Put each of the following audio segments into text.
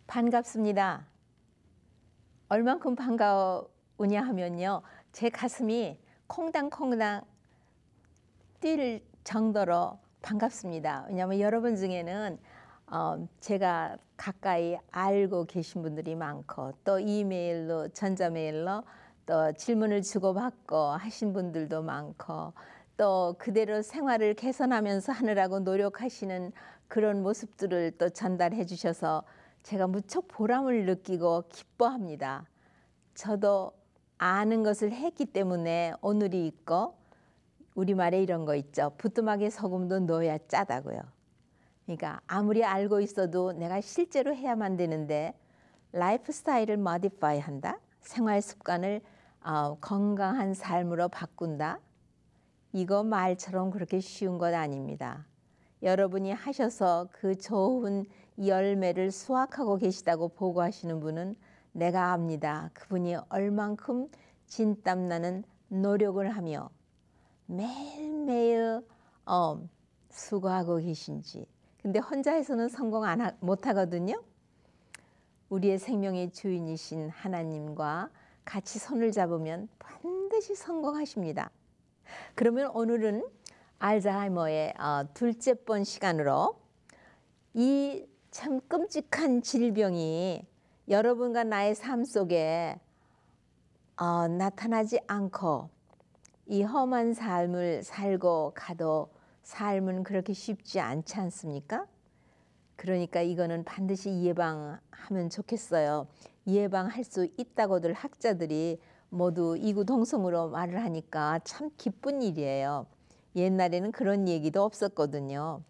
반갑습니다. 얼만큼 반가우냐 하면요. 제 가슴이 콩당콩당 뛸 정도로 반갑습니다. 왜냐하면 여러분 중에는 제가 가까이 알고 계신 분들이 많고 또 이메일로 전자메일로 또 질문을 주고받고 하신 분들도 많고 또 그대로 생활을 개선하면서 하느라고 노력하시는 그런 모습들을 또 전달해 주셔서 제가 무척 보람을 느끼고 기뻐합니다. 저도 아는 것을 했기 때문에 오늘이 있고 우리말에 이런 거 있죠. 부뚜막에 소금도 넣어야 짜다고요. 그러니까 아무리 알고 있어도 내가 실제로 해야만 되는데 라이프 스타일을 모디파이 한다. 생활 습관을 건강한 삶으로 바꾼다. 이거 말처럼 그렇게 쉬운 것 아닙니다. 여러분이 하셔서 그 좋은 열매를 수확하고 계시다고 보고하시는 분은 내가 압니다. 그분이 얼만큼 진땀나는 노력을 하며 매일매일 수고하고 계신지. 근데 혼자 해서는 성공 못 하거든요. 우리의 생명의 주인이신 하나님과 같이 손을 잡으면 반드시 성공하십니다. 그러면 오늘은 알츠하이머의 둘째 번 시간으로 이 참 끔찍한 질병이 여러분과 나의 삶 속에 나타나지 않고 이 험한 삶을 살고 가도 삶은 그렇게 쉽지 않지 않습니까? 그러니까 이거는 반드시 예방하면 좋겠어요. 예방할 수 있다고들 학자들이 모두 이구동성으로 말을 하니까 참 기쁜 일이에요. 옛날에는 그런 얘기도 없었거든요.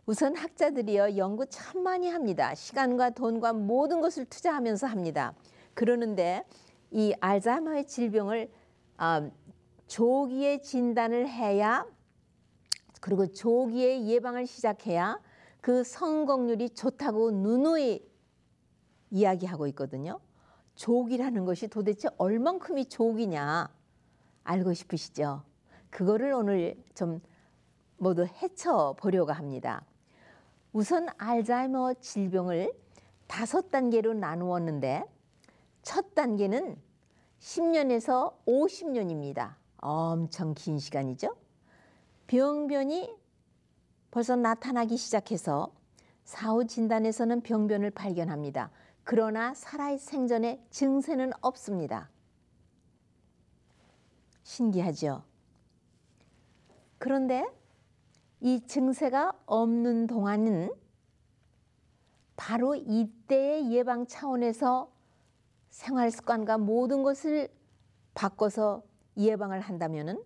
우선 학자들이요 연구 참 많이 합니다. 시간과 돈과 모든 것을 투자하면서 합니다. 그러는데 이 알츠하이머의 질병을 조기에 진단을 해야, 그리고 조기에 예방을 시작해야 그 성공률이 좋다고 누누이 이야기하고 있거든요. 조기라는 것이 도대체 얼만큼이 조기냐 알고 싶으시죠? 그거를 오늘 좀 모두 헤쳐보려고 합니다. 우선 알츠하이머 질병을 5단계로 나누었는데 첫 단계는 10년에서 50년입니다. 엄청 긴 시간이죠. 병변이 벌써 나타나기 시작해서 사후 진단에서는 병변을 발견합니다. 그러나 살아있 생전에 증세는 없습니다. 신기하죠? 그런데 이 증세가 없는 동안은 바로 이때의 예방 차원에서 생활 습관과 모든 것을 바꿔서 예방을 한다면은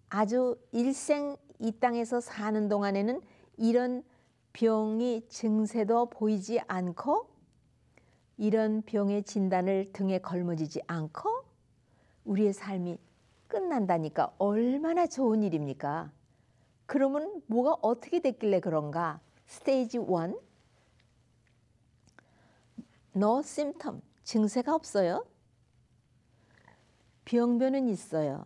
아주 일생 이 땅에서 사는 동안에는 이런 병이 증세도 보이지 않고 이런 병의 진단을 등에 걸머지지 않고 우리의 삶이 끝난다니까 얼마나 좋은 일입니까? 그러면 뭐가 어떻게 됐길래 그런가? 스테이지 1, no symptom, 증세가 없어요. 병변은 있어요.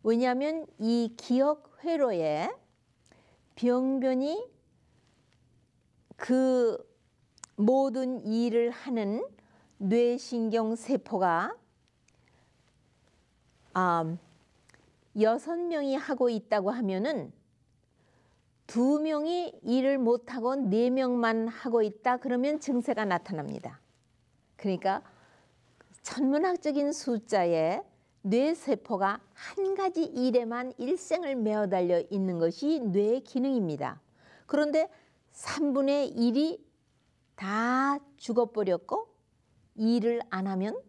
왜냐하면 이 기억 회로에 병변이 그 모든 일을 하는 뇌신경 세포가 6명이 하고 있다고 하면은 2명이 일을 못하고 4명만 하고 있다 그러면 증세가 나타납니다. 그러니까 천문학적인 숫자에 뇌세포가 한 가지 일에만 일생을 매어달려 있는 것이 뇌의 기능입니다. 그런데 3분의 1이 다 죽어버렸고 일을 안 하면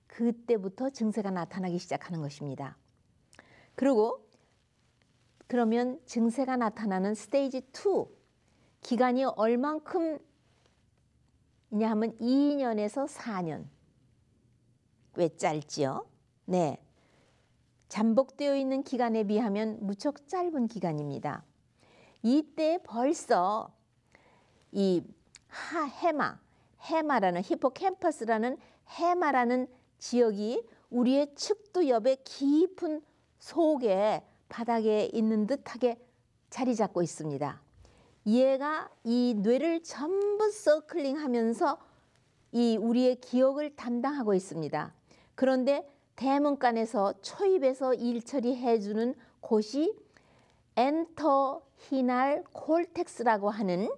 그때부터 증세가 나타나기 시작하는 것입니다. 그리고 그러면 증세가 나타나는 스테이지 2 기간이 얼만큼이냐 하면 2년에서 4년. 꽤 짧지요? 네. 잠복되어 있는 기간에 비하면 무척 짧은 기간입니다. 이때 벌써 이 해마라는 히포캠퍼스라는 해마라는 지역이 우리의 측두엽의 깊은 속에 바닥에 있는 듯하게 자리 잡고 있습니다. 얘가 이 뇌를 전부 서클링하면서 이 우리의 기억을 담당하고 있습니다. 그런데 대문간에서 초입에서 일 처리해주는 곳이 엔터히날 콜텍스라고 하는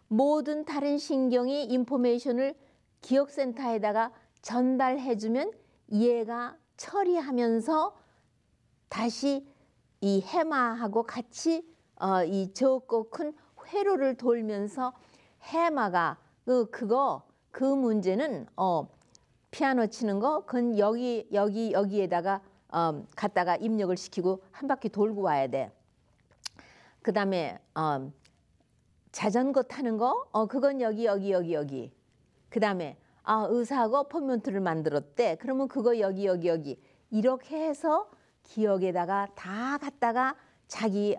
모든 다른 신경이 인포메이션을 기억센터에다가 전달해주면 얘가 처리하면서 다시 이 해마하고 같이 이 적고 큰 회로를 돌면서 해마가 그 문제는 피아노 치는 거 그건 여기에다가 갖다가 입력을 시키고 한 바퀴 돌고 와야 돼. 그다음에 자전거 타는 거 그건 여기. 그다음에 의사하고 어포인먼트를 만들었대. 그러면 그거 여기 이렇게 해서 기억에다가 다 갖다가 자기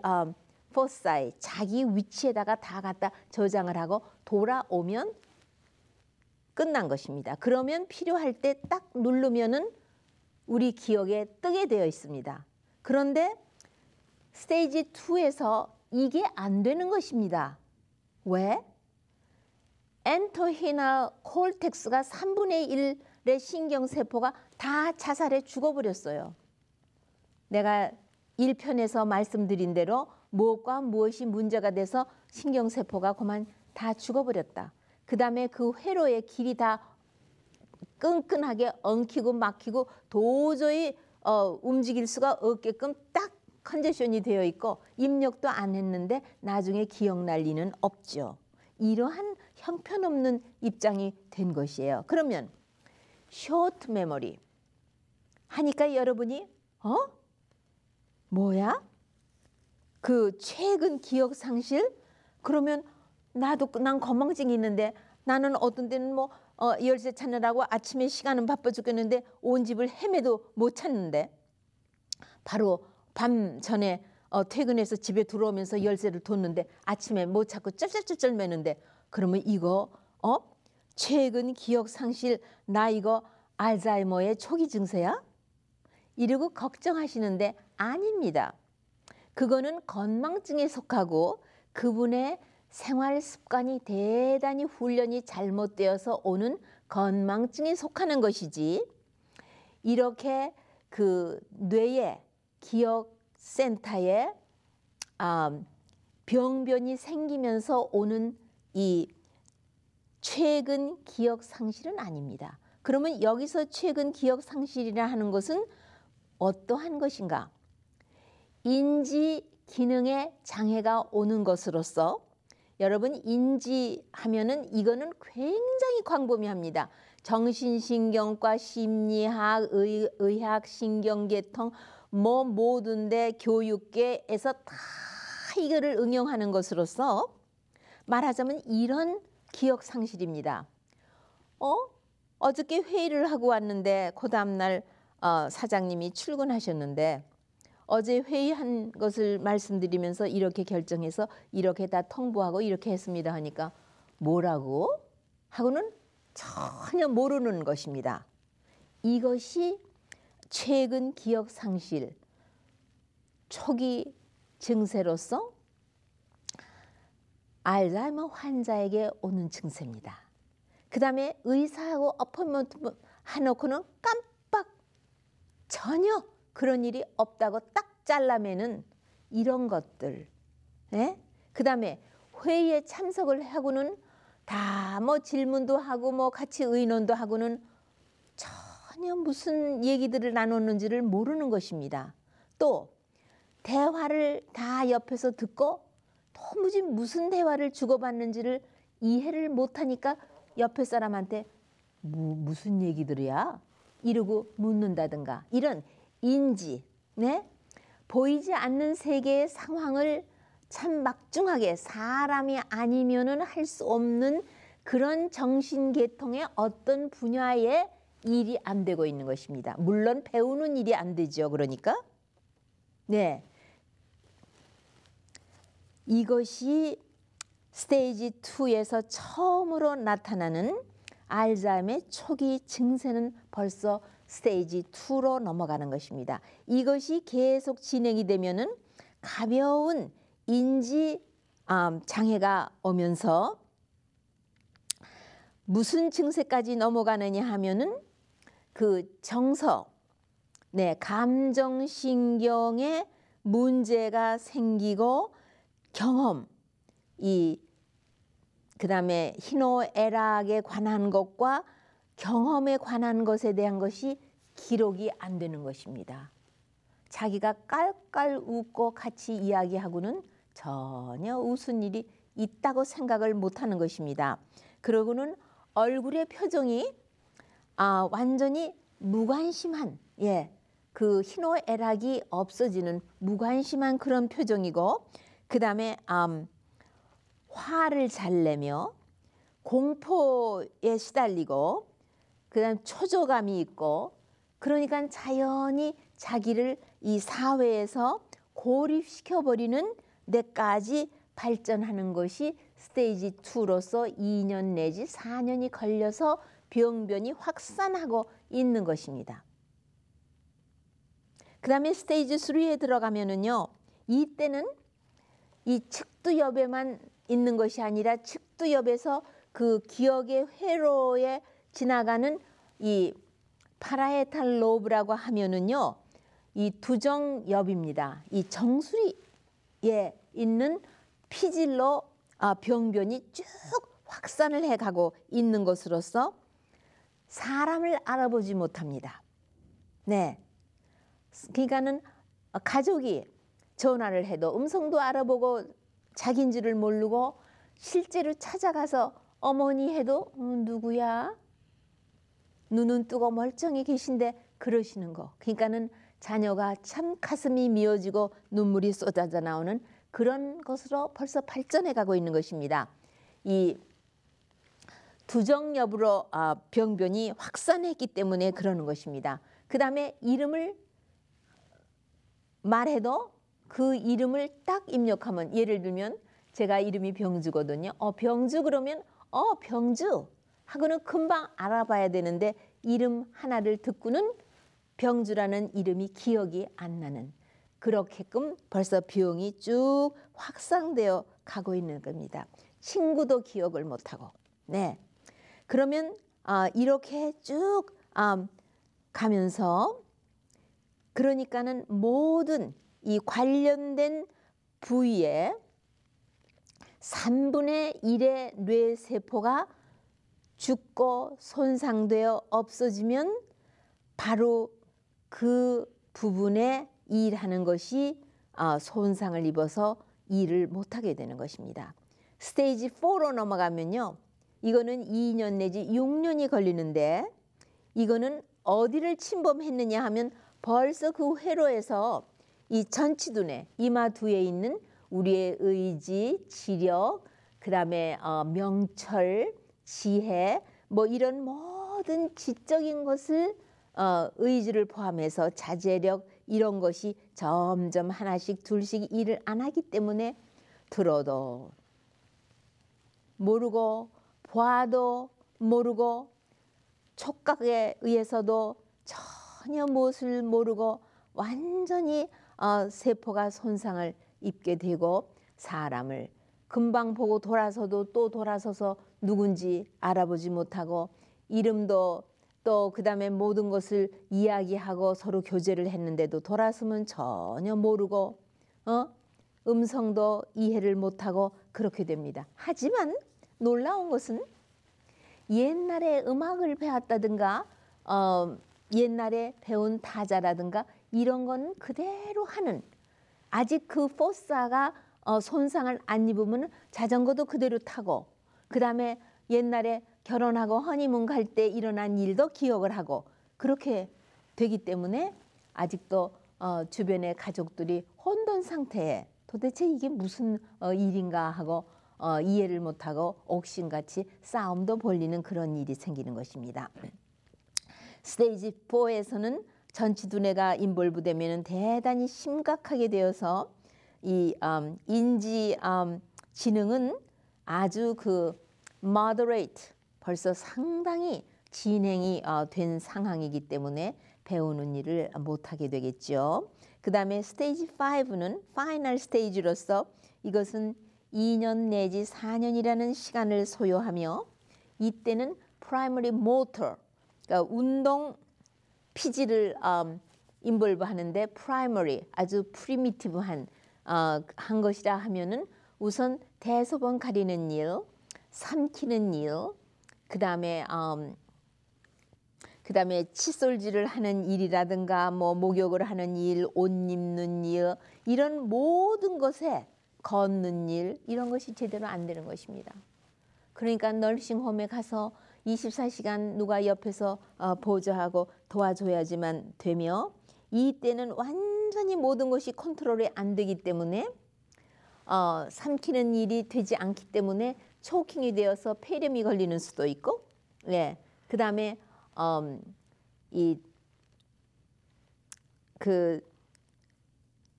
포사이 자기 위치에다가 다 갖다 저장을 하고 돌아오면 끝난 것입니다. 그러면 필요할 때 딱 누르면은 우리 기억에 뜨게 되어 있습니다. 그런데 스테이지 2에서 이게 안 되는 것입니다. 왜? 엔터히날 콜텍스가 3분의 1의 신경세포가 다 자살해 죽어버렸어요. 내가 1편에서 말씀드린 대로 무엇과 무엇이 문제가 돼서 신경세포가 그만 다 죽어버렸다. 그 다음에 그 회로의 길이 다 끈끈하게 엉키고 막히고 도저히 움직일 수가 없게끔 딱 컨디션이 되어 있고 입력도 안 했는데 나중에 기억날 리는 없죠. 이러한 형편없는 입장이 된 것이에요. 그러면 쇼트 메모리 하니까 여러분이 뭐야? 그 최근 기억 상실? 그러면 난 건망증이 있는데 나는 어떤 때는 뭐 열쇠 찾느라고 아침에 시간은 바빠 죽겠는데 온 집을 헤매도 못 찾는데 바로 밤 전에 퇴근해서 집에 들어오면서 열쇠를 뒀는데 아침에 못 찾고 쩔쩔쩔쩔 매는데 그러면 이거 최근 기억 상실 나 이거 알츠하이머의 초기 증세야? 이러고 걱정하시는데 아닙니다. 그거는 건망증에 속하고 그분의 생활 습관이 대단히 훈련이 잘못되어서 오는 건망증에 속하는 것이지 이렇게 그 뇌의 기억센터에 병변이 생기면서 오는 이 최근 기억 상실은 아닙니다. 그러면 여기서 최근 기억 상실이라 하는 것은 어떠한 것인가? 인지 기능에 장애가 오는 것으로서 여러분 인지하면은 이거는 굉장히 광범위합니다. 정신신경과 심리학, 의학, 신경계통 뭐 모든데 교육계에서 다 이거를 응용하는 것으로서 말하자면 이런 기억 상실입니다. 어저께 회의를 하고 왔는데 그 다음날 사장님이 출근하셨는데 어제 회의한 것을 말씀드리면서 이렇게 결정해서 이렇게 다 통보하고 이렇게 했습니다 하니까 뭐라고? 하고는 전혀 모르는 것입니다. 이것이 최근 기억 상실 초기 증세로서 알츠하이머 환자에게 오는 증세입니다. 그 다음에 의사하고 어포인먼트 해놓고는 깜빡 전혀 그런 일이 없다고 딱 잘라매는 이런 것들. 그 다음에 회의에 참석을 하고는 다 뭐 질문도 하고 뭐 같이 의논도 하고는 전혀 무슨 얘기들을 나눴는지를 모르는 것입니다. 또 대화를 다 옆에서 듣고 도무지 무슨 대화를 주고받는지를 이해를 못하니까 옆에 사람한테 무슨 얘기들이야? 이러고 묻는다든가 이런 인지, 보이지 않는 세계의 상황을 참 막중하게 사람이 아니면은 할 수 없는 그런 정신계통의 어떤 분야에 일이 안 되고 있는 것입니다. 물론 배우는 일이 안 되죠. 그러니까 이것이 스테이지 2에서 처음으로 나타나는 알츠하이머의 초기 증세는 벌써 스테이지 2로 넘어가는 것입니다. 이것이 계속 진행이 되면은 가벼운 인지 장애가 오면서 무슨 증세까지 넘어가느냐 하면은 그 정서, 네, 감정신경에 문제가 생기고 경험, 그다음에 희노애락에 관한 것과 경험에 관한 것에 대한 것이 기록이 안 되는 것입니다. 자기가 깔깔 웃고 같이 이야기하고는 전혀 웃은 일이 있다고 생각을 못하는 것입니다. 그러고는 얼굴의 표정이 완전히 무관심한, 그 희노애락이 없어지는 무관심한 그런 표정이고, 그 다음에 화를 잘 내며 공포에 시달리고, 그 다음 초조감이 있고, 그러니까 자연히 자기를 이 사회에서 고립시켜버리는 데까지 발전하는 것이 스테이지 2로서 2년 내지 4년이 걸려서 병변이 확산하고 있는 것입니다. 그 다음에 스테이지 3에 들어가면은요, 이때는 이 측두엽에만 있는 것이 아니라 측두엽에서 그 기억의 회로에 지나가는 이 파라에탈 로브라고 하면은요, 이 두정엽입니다. 이 정수리에 있는 피질로 병변이 쭉 확산을 해가고 있는 것으로서 사람을 알아보지 못합니다. 네, 그러니까는 가족이 전화를 해도 음성도 알아보고 자기인 줄을 모르고 실제로 찾아가서 어머니 해도 누구야? 눈은 뜨고 멀쩡히 계신데 그러시는 거. 그러니까는 자녀가 참 가슴이 미어지고 눈물이 쏟아져 나오는 그런 것으로 벌써 발전해 가고 있는 것입니다. 이 두정엽으로 병변이 확산했기 때문에 그러는 것입니다. 그 다음에 이름을 말해도 그 이름을 딱 입력하면, 예를 들면 제가 이름이 병주거든요. 병주 그러면 병주 하고는 금방 알아봐야 되는데 이름 하나를 듣고는 병주라는 이름이 기억이 안 나는, 그렇게끔 벌써 병이 쭉 확산되어 가고 있는 겁니다. 친구도 기억을 못하고. 네. 그러면 이렇게 쭉 가면서, 그러니까는 모든 이 관련된 부위에 3분의 1의 뇌세포가 죽고 손상되어 없어지면 바로 그 부분에 일하는 것이 손상을 입어서 일을 못하게 되는 것입니다. 스테이지 4로 넘어가면요, 이거는 2년 내지 6년이 걸리는데, 이거는 어디를 침범했느냐 하면 벌써 그 회로에서 이 전치두뇌, 이마두에 있는 우리의 의지, 지력, 그 다음에 명철, 지혜, 뭐 이런 모든 지적인 것을 의지를 포함해서 자제력, 이런 것이 점점 하나씩 둘씩 일을 안 하기 때문에 들어도 모르고 봐도 모르고 촉각에 의해서도 전혀 무엇을 모르고 완전히 세포가 손상을 입게 되고, 사람을 금방 보고 돌아서도 또 돌아서서 누군지 알아보지 못하고, 이름도 또 그 다음에 모든 것을 이야기하고 서로 교제를 했는데도 돌아서면 전혀 모르고 음성도 이해를 못하고 그렇게 됩니다. 하지만 놀라운 것은 옛날에 음악을 배웠다든가 옛날에 배운 타자라든가 이런 거는 그대로 하는, 아직 그 포사가 손상을 안 입으면 자전거도 그대로 타고, 그 다음에 옛날에 결혼하고 허니문 갈 때 일어난 일도 기억을 하고 그렇게 되기 때문에 아직도 주변의 가족들이 혼돈 상태에 도대체 이게 무슨 일인가 하고 이해를 못하고 옥신같이 싸움도 벌리는 그런 일이 생기는 것입니다. 스테이지 4에서는 전치두뇌가 인볼브되면 대단히 심각하게 되어서 이 인지 지능은 아주 그 moderate, 벌써 상당히 진행이 된 상황이기 때문에 배우는 일을 못하게 되겠죠. 그 다음에 스테이지 5는 파이널 스테이지로서 이것은 2년 내지 4년이라는 시간을 소요하며 이때는 primary motor, 그러니까 운동 피지를 인볼브 하는데 primary, 아주 primitive한 한 것이라 하면은 우선 대소변 가리는 일, 삼키는 일, 그다음에 칫솔질을 하는 일이라든가 뭐 목욕을 하는 일, 옷 입는 일, 이런 모든 것에 걷는 일, 이런 것이 제대로 안 되는 것입니다. 그러니까 널싱홈에 가서 24시간 누가 옆에서 보조하고 도와줘야지만 되며, 이때는 완전히 모든 것이 컨트롤이 안 되기 때문에 삼키는 일이 되지 않기 때문에 초킹이 되어서 폐렴이 걸리는 수도 있고, 네, 그 다음에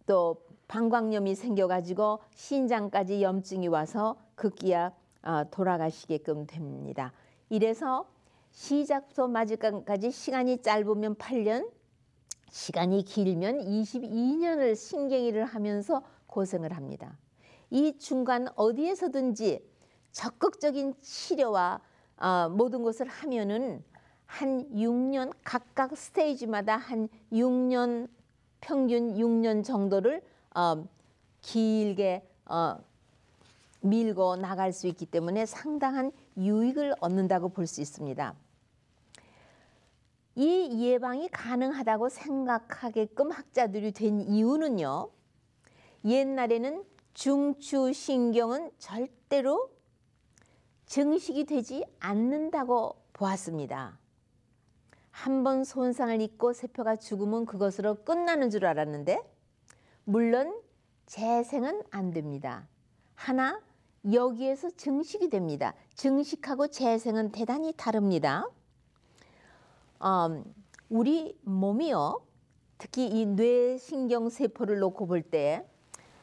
또 방광염이 생겨가지고 신장까지 염증이 와서 급기야 돌아가시게끔 됩니다. 이래서 시작부터 마지막까지 시간이 짧으면 8년, 시간이 길면 22년을 신경이를 하면서 고생을 합니다. 이 중간 어디에서든지 적극적인 치료와 모든 것을 하면은 한 6년, 각각 스테이지마다 한 6년, 평균 6년 정도를 길게 밀고 나갈 수 있기 때문에 상당한 유익을 얻는다고 볼 수 있습니다. 이 예방이 가능하다고 생각하게끔 학자들이 된 이유는요, 옛날에는 중추신경은 절대로 증식이 되지 않는다고 보았습니다. 한번 손상을 입고 세포가 죽으면 그것으로 끝나는 줄 알았는데, 물론 재생은 안 됩니다. 하나, 여기에서 증식이 됩니다. 증식하고 재생은 대단히 다릅니다. 우리 몸이요, 특히 이 뇌신경세포를 놓고 볼 때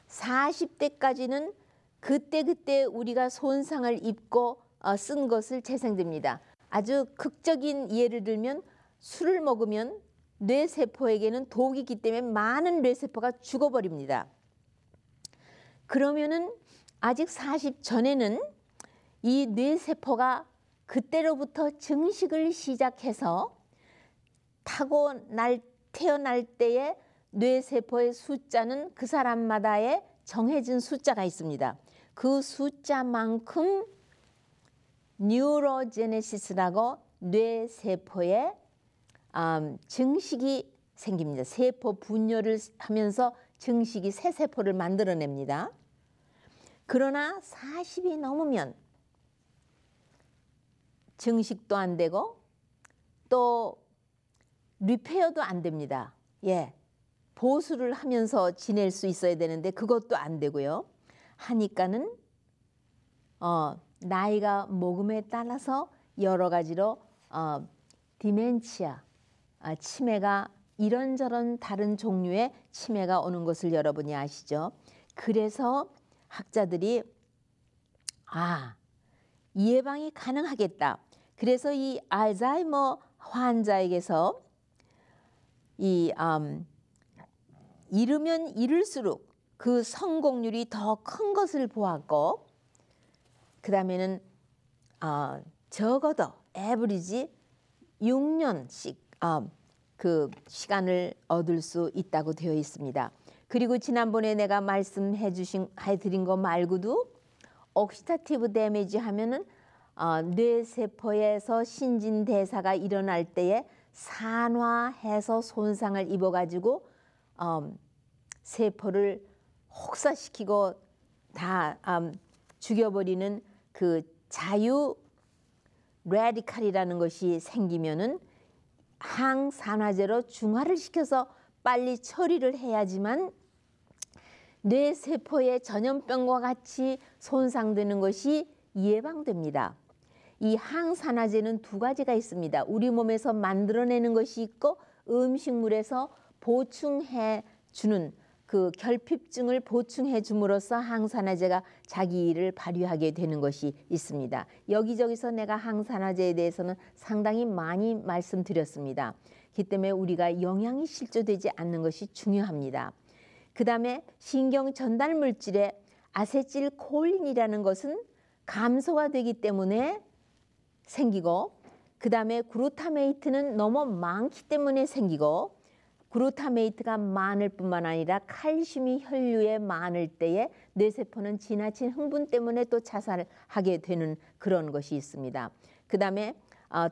40대까지는 그때 우리가 손상을 입고 쓴 것을 재생됩니다. 아주 극적인 예를 들면 술을 먹으면 뇌세포에게는 독이기 때문에 많은 뇌세포가 죽어버립니다. 그러면은 아직 40 전에는 이 뇌세포가 그때로부터 증식을 시작해서 태어날 때의 뇌세포의 숫자는 그 사람마다의 정해진 숫자가 있습니다. 그 숫자만큼 뉴로제네시스라고 뇌세포의 증식이 생깁니다. 세포 분열을 하면서 증식이 새 세포를 만들어냅니다. 그러나 40이 넘으면 증식도 안 되고 또 리페어도 안 됩니다. 예, 보수를 하면서 지낼 수 있어야 되는데 그것도 안 되고요. 하니까는 나이가 먹음에 따라서 여러 가지로 디멘치아, 치매가 이런저런 다른 종류의 치매가 오는 것을 여러분이 아시죠? 그래서 학자들이 예방이 가능하겠다. 그래서 이 알츠하이머 환자에게서 이르면 이를수록 그 성공률이 더 큰 것을 보았고, 그 다음에는 적어도 에브리지 6년씩 그 시간을 얻을 수 있다고 되어 있습니다. 그리고 지난번에 내가 해드린 거 말고도 옥시다티브 데미지 하면은 뇌세포에서 신진대사가 일어날 때에 산화해서 손상을 입어가지고 세포를 혹사시키고 다 죽여버리는 그 자유 라디칼이라는 것이 생기면은 항산화제로 중화를 시켜서 빨리 처리를 해야지만 뇌세포의 전염병과 같이 손상되는 것이 예방됩니다. 이 항산화제는 두 가지가 있습니다. 우리 몸에서 만들어내는 것이 있고 음식물에서 보충해 주는 그 결핍증을 보충해 줌으로써 항산화제가 자기 일을 발휘하게 되는 것이 있습니다. 여기저기서 내가 항산화제에 대해서는 상당히 많이 말씀드렸습니다. 그렇기 때문에 우리가 영양이 실조되지 않는 것이 중요합니다. 그 다음에 신경 전달 물질에 아세틸콜린이라는 것은 감소가 되기 때문에 생기고, 그 다음에 글루타메이트는 너무 많기 때문에 생기고, 글루타메이트가 많을 뿐만 아니라 칼슘이 혈류에 많을 때에 뇌세포는 지나친 흥분 때문에 또 자살하게 되는 그런 것이 있습니다. 그 다음에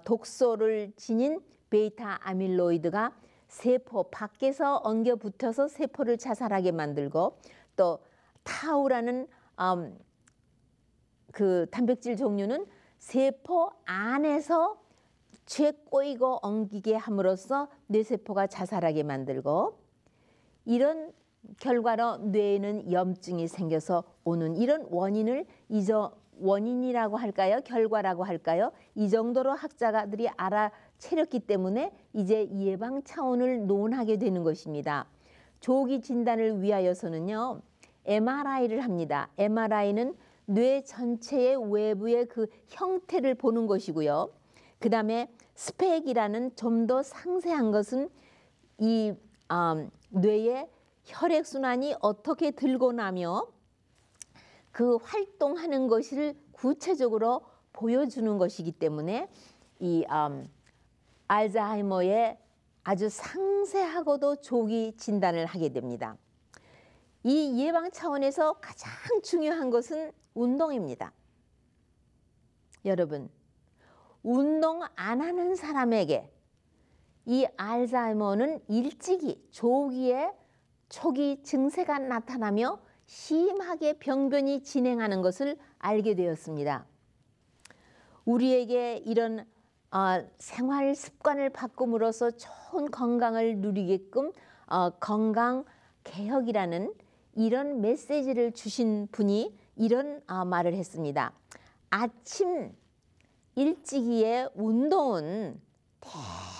독소를 지닌 베이타 아밀로이드가 세포 밖에서 엉겨 붙어서 세포를 자살하게 만들고, 또 타우라는 그 단백질 종류는 세포 안에서 죄 꼬이고 엉기게 함으로써 뇌세포가 자살하게 만들고, 이런 결과로 뇌에는 염증이 생겨서 오는 이런 원인을 원인이라고 할까요? 결과라고 할까요? 이 정도로 학자들이 알아채렸기 때문에 이제 예방 차원을 논하게 되는 것입니다. 조기 진단을 위하여서는요, MRI를 합니다. MRI는 뇌 전체의 외부의 그 형태를 보는 것이고요. 그 다음에 스펙이라는 좀 더 상세한 것은 이 뇌의 혈액순환이 어떻게 들고 나며 그 활동하는 것을 구체적으로 보여주는 것이기 때문에 이 알츠하이머의 아주 상세하고도 조기 진단을 하게 됩니다. 이 예방 차원에서 가장 중요한 것은 운동입니다. 여러분, 운동 안 하는 사람에게 이 알츠하이머는 일찍이 조기에 초기 증세가 나타나며 심하게 병변이 진행하는 것을 알게 되었습니다. 우리에게 이런 생활 습관을 바꿈으로써 좋은 건강을 누리게끔 건강 개혁이라는 이런 메시지를 주신 분이 이런 말을 했습니다. 아침 일찍이의 운동은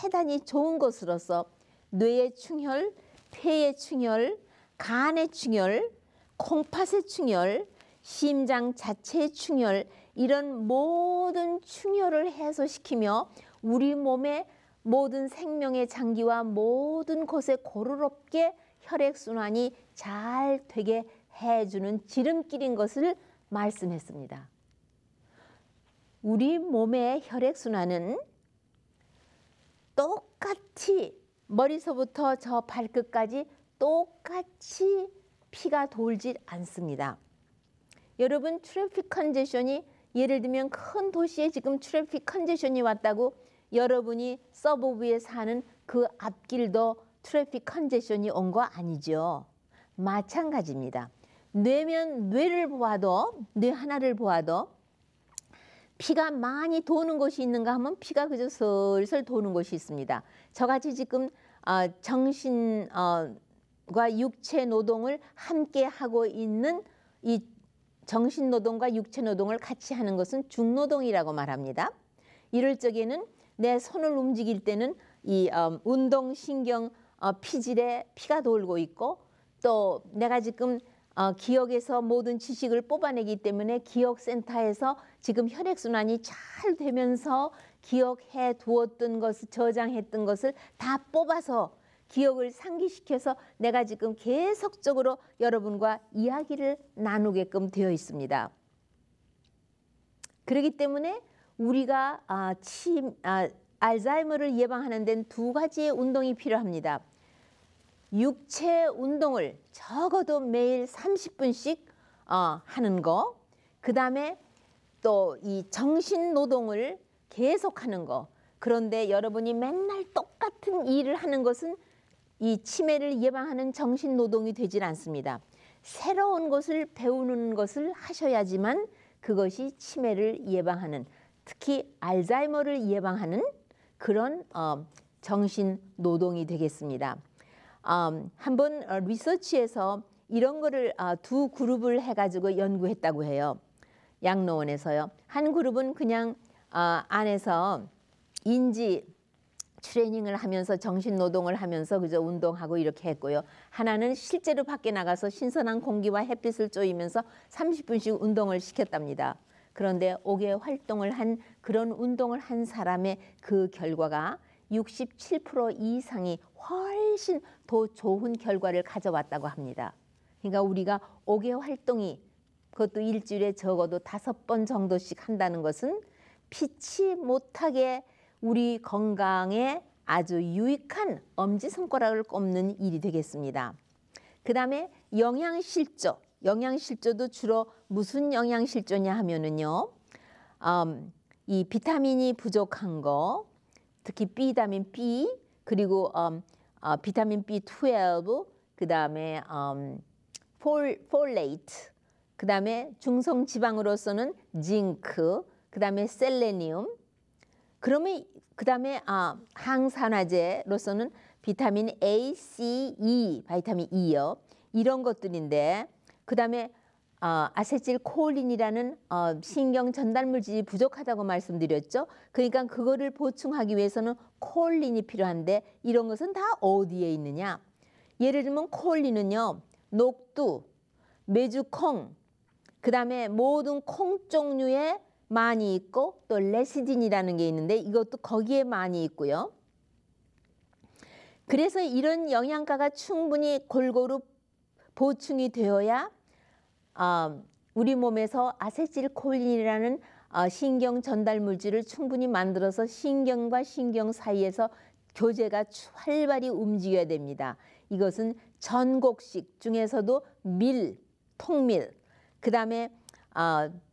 대단히 좋은 것으로서 뇌의 충혈, 폐의 충혈, 간의 충혈, 콩팥의 충혈, 심장 자체의 충혈, 이런 모든 충혈을 해소시키며 우리 몸의 모든 생명의 장기와 모든 곳에 고루롭게 혈액순환이 잘 되게 해주는 지름길인 것을 말씀했습니다. 우리 몸의 혈액순환은 똑같이 머리서부터 저 발끝까지 똑같이 피가 돌질 않습니다. 여러분, 트래픽 컨제션이 예를 들면 큰 도시에 지금 트래픽 컨제션이 왔다고 여러분이 서버브에 사는 그 앞길도 트래픽 컨제션이 온 거 아니죠. 마찬가지입니다. 뇌면 뇌를 보아도, 뇌 하나를 보아도 피가 많이 도는 곳이 있는가 하면 피가 그저 슬슬 도는 곳이 있습니다. 저같이 지금 정신과 육체 노동을 함께 하고 있는 이 정신 노동과 육체 노동을 같이 하는 것은 중노동이라고 말합니다. 이럴 적에는 내 손을 움직일 때는 이 운동신경 피질에 피가 돌고 있고, 또 내가 지금 기억에서 모든 지식을 뽑아내기 때문에 기억센터에서 지금 혈액순환이 잘 되면서 기억해 두었던 것을, 저장했던 것을 다 뽑아서 기억을 상기시켜서 내가 지금 계속적으로 여러분과 이야기를 나누게끔 되어 있습니다. 그렇기 때문에 우리가 알츠하이머를 예방하는 데는 두 가지의 운동이 필요합니다. 육체 운동을 적어도 매일 30분씩 하는 거, 그 다음에 또 이 정신 노동을 계속하는 거. 그런데 여러분이 맨날 똑같은 일을 하는 것은 이 치매를 예방하는 정신 노동이 되질 않습니다. 새로운 것을 배우는 것을 하셔야지만 그것이 치매를 예방하는, 특히 알츠하이머를 예방하는 그런 정신 노동이 되겠습니다. 한번 리서치에서 이런 거를 두 그룹을 해가지고 연구했다고 해요. 양로원에서요. 한 그룹은 그냥 안에서 인지 트레이닝을 하면서 정신 노동을 하면서 그저 운동하고 이렇게 했고요. 하나는 실제로 밖에 나가서 신선한 공기와 햇빛을 쬐이면서 30분씩 운동을 시켰답니다. 그런데 5개 활동을 한 그런 운동을 한 사람의 그 결과가 67% 이상이 훨씬 더 좋은 결과를 가져왔다고 합니다. 그러니까 우리가 5개 활동이 그것도 일주일에 적어도 5번 정도씩 한다는 것은 피치 못하게 우리 건강에 아주 유익한 엄지손가락을 꼽는 일이 되겠습니다. 그 다음에 영양실조. 영양실조도 주로 무슨 영양실조냐 하면은요. 이 비타민이 부족한 거, 특히 비타민 B, 그리고 비타민 B12, 그 다음에 폴레이트, 그 다음에 중성지방으로서는 징크, 그 다음에 셀레니움, 그러면 그 다음에 항산화제로서는 비타민 A, C, E, 비타민 E요. 이런 것들인데, 그 다음에 아세틸콜린이라는 신경 전달물질이 부족하다고 말씀드렸죠. 그러니까 그거를 보충하기 위해서는 콜린이 필요한데, 이런 것은 다 어디에 있느냐? 예를 들면 콜린은요, 녹두, 메주콩, 그 다음에 모든 콩 종류에 많이 있고, 또 레시딘이라는 게 있는데 이것도 거기에 많이 있고요. 그래서 이런 영양가가 충분히 골고루 보충이 되어야 우리 몸에서 아세틸콜린이라는 신경 전달 물질을 충분히 만들어서 신경과 신경 사이에서 교제가 활발히 움직여야 됩니다. 이것은 전곡식 중에서도 밀, 통밀, 그 다음에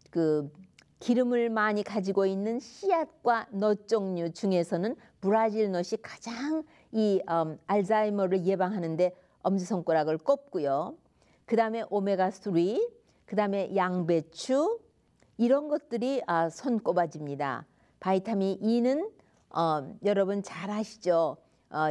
그 기름을 많이 가지고 있는 씨앗과 넛 종류 중에서는 브라질 넛이 가장 이 알츠하이머를 예방하는데 엄지손가락을 꼽고요. 그 다음에 오메가3, 그 다음에 양배추, 이런 것들이 손꼽아집니다. 바이타민 E는 여러분 잘 아시죠?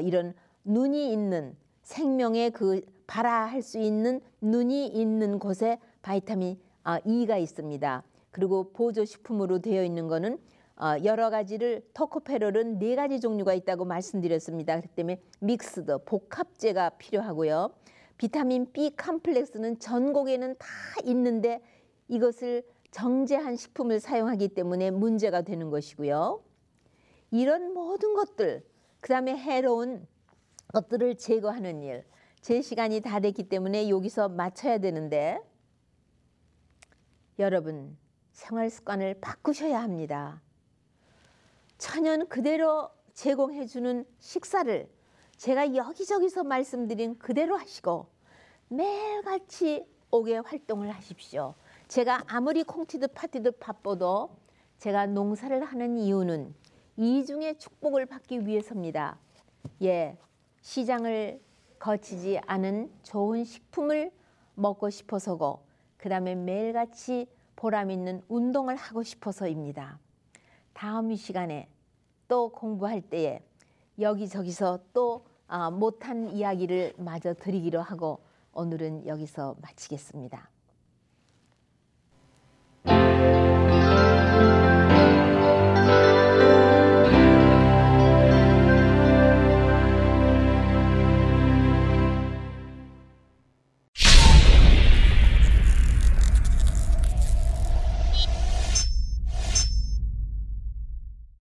이런 눈이 있는 생명의 그 발화할 수 있는 눈이 있는 곳에 바이타민 E가 있습니다. 그리고 보조식품으로 되어 있는 거는 여러 가지를 토코페롤은 4가지 종류가 있다고 말씀드렸습니다. 그렇기 때문에 믹스드, 복합제가 필요하고요. 비타민 B 컴플렉스는 전곡에는 다 있는데 이것을 정제한 식품을 사용하기 때문에 문제가 되는 것이고요. 이런 모든 것들, 그 다음에 해로운 것들을 제거하는 일, 제 시간이 다 됐기 때문에 여기서 마쳐야 되는데 여러분 생활 습관을 바꾸셔야 합니다. 천연 그대로 제공해주는 식사를 제가 여기저기서 말씀드린 그대로 하시고 매일같이 옥외 활동을 하십시오. 제가 아무리 콩티드 파티드 바빠도 제가 농사를 하는 이유는 이중의 축복을 받기 위해서입니다. 예, 시장을 거치지 않은 좋은 식품을 먹고 싶어서고 그 다음에 매일같이 보람 있는 운동을 하고 싶어서입니다. 다음 이 시간에 또 공부할 때에 여기저기서 또 못한 이야기를 마저 드리기로 하고 오늘은 여기서 마치겠습니다.